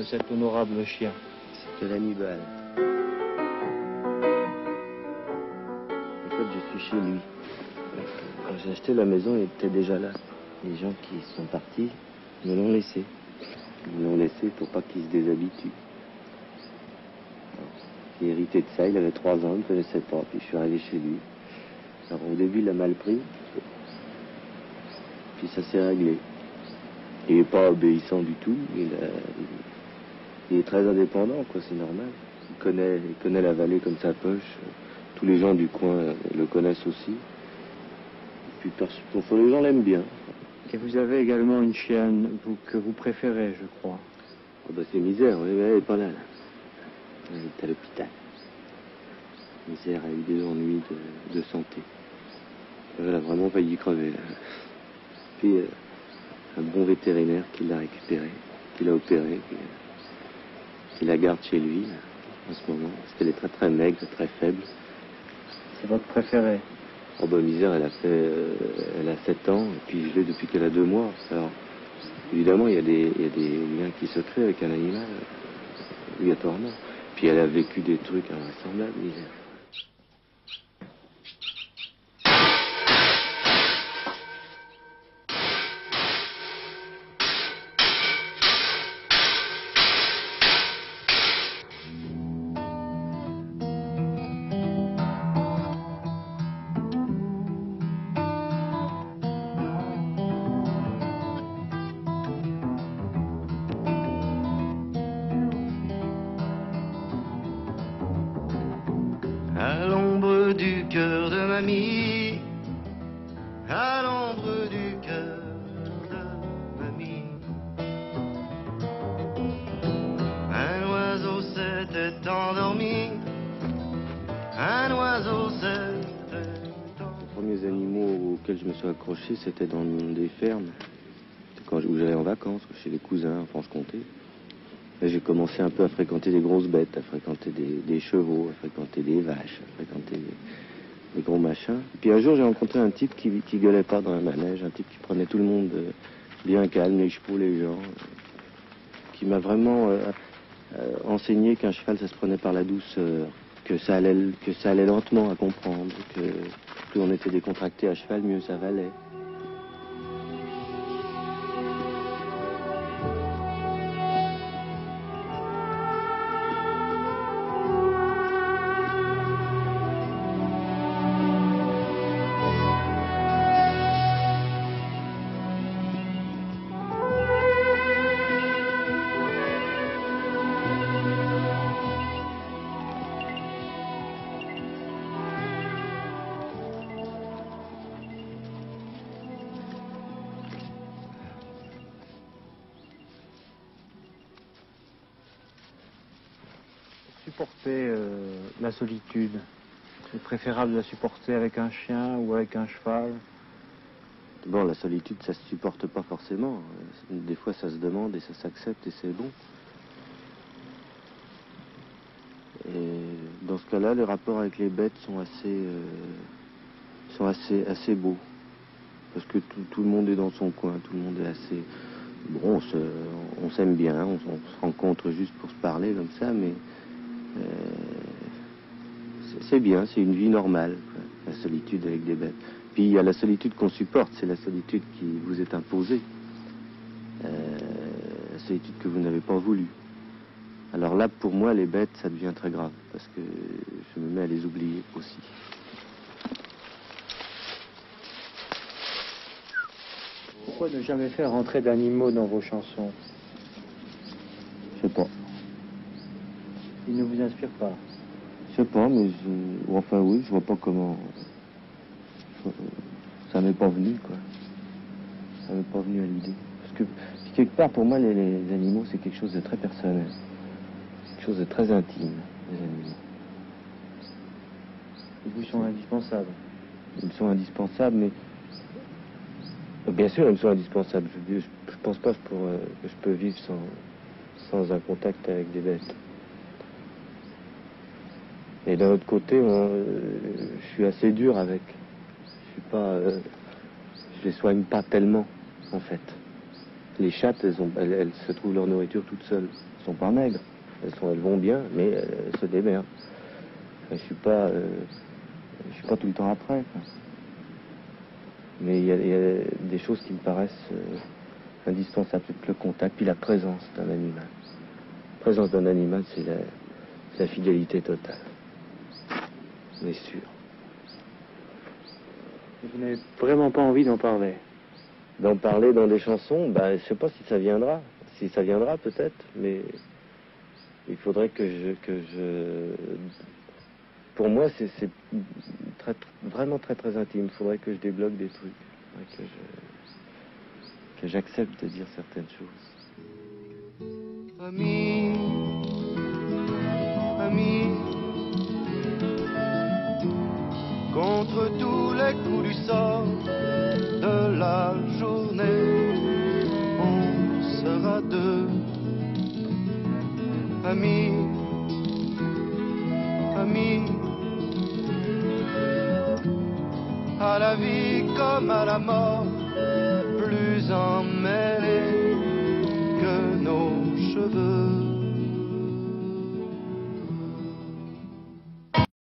cet honorable chien? C'est l'Hannibal. En fait, je suis chez lui. Quand j'ai acheté la maison, il était déjà là. Les gens qui sont partis me l'ont laissé. Ils me l'ont laissé pour pas qu'il se déshabitue. J'ai hérité de ça, il avait 3 ans, il ne connaissait pas, puis je suis arrivé chez lui. Alors au début, il a mal pris, puis ça s'est réglé. Il n'est pas obéissant du tout, il est très indépendant, quoi, c'est normal. Il connaît la vallée comme sa poche. Tous les gens du coin le connaissent aussi. Et puis les gens l'aiment bien. Et vous avez également une chienne que vous préférez, je crois. Oh bah c'est Misère, oui, elle n'est pas là. Elle est à l'hôpital. Misère a eu des ennuis de santé. Elle a vraiment failli crever, là. Puis un bon vétérinaire qui l'a récupérée, qui l'a opérée, qui la garde chez lui, là, en ce moment, parce qu'elle est très très maigre, très faible. C'est votre préféré? Oh bah Misère, elle a 7 ans, et puis je l'ai depuis qu'elle a 2 mois. Alors, évidemment, il y a des liens qui se créent avec un animal, obligatoirement. Puis elle a vécu des trucs invraisemblables, Misère. À l'ombre du cœur de mamie, à l'ombre du cœur de mamie, un oiseau s'était endormi, un oiseau s'était endormi. Les premiers animaux auxquels je me suis accroché, c'était dans des fermes, où j'allais en vacances, chez les cousins en Franche-Comté. Là, j'ai commencé un peu à fréquenter des grosses bêtes, à fréquenter des chevaux, à fréquenter des vaches, à fréquenter des gros machins. Et puis un jour, j'ai rencontré un type qui gueulait pas dans un manège, un type qui prenait tout le monde bien calme, les chevaux, les gens, qui m'a vraiment enseigné qu'un cheval, ça se prenait par la douceur, que ça allait lentement à comprendre, que plus on était décontracté à cheval, mieux ça valait. Supporter la solitude, c'est préférable de la supporter avec un chien ou avec un cheval? Bon, la solitude, ça se supporte pas forcément. Des fois, ça se demande et ça s'accepte et c'est bon. Et dans ce cas-là, les rapports avec les bêtes sont assez beaux. Parce que tout le monde est dans son coin, tout le monde est assez... Bon, on s'aime bien, on se rencontre juste pour se parler comme ça, mais c'est bien, c'est une vie normale, quoi, la solitude avec des bêtes. Puis il y a la solitude qu'on supporte, c'est la solitude qui vous est imposée, la solitude que vous n'avez pas voulu. Alors là, pour moi, les bêtes, ça devient très grave, parce que je me mets à les oublier aussi. Pourquoi ne jamais faire rentrer d'animaux dans vos chansons? Je sais pas. Ils ne vous inspirent pas? Je sais pas, mais enfin oui, je vois pas comment... Ça m'est pas venu, quoi. Ça m'est pas venu à l'idée. Parce que, quelque part, pour moi, les animaux, c'est quelque chose de très personnel. Quelque chose de très intime, les animaux. Ils vous sont indispensables? Ils me sont indispensables, mais... Bien sûr, ils me sont indispensables. Je pense pas que je peux vivre sans un contact avec des bêtes. Et d'un autre côté, je suis assez dur avec. Je suis pas... je les soigne pas tellement, en fait. Les chattes, elles se trouvent leur nourriture toutes seules. sont pas maigres. Elles vont bien, mais elles se démerdent. Je suis pas tout le temps après, quoi. Mais il y a des choses qui me paraissent indispensables, c'est le contact, puis la présence d'un animal. La présence d'un animal, c'est la fidélité totale. On est sûr. Vous n'avez vraiment pas envie d'en parler? D'en parler dans des chansons, je sais pas si ça viendra. Si ça viendra, peut-être, mais il faudrait que je... Pour moi, c'est vraiment très très intime. Il faudrait que je débloque des trucs. Il faudrait que j'accepte de dire certaines choses. Ami, ami, contre tous les coups du sort de la journée, on sera deux. Ami, ami, à la vie comme à la mort, plus emmêlés.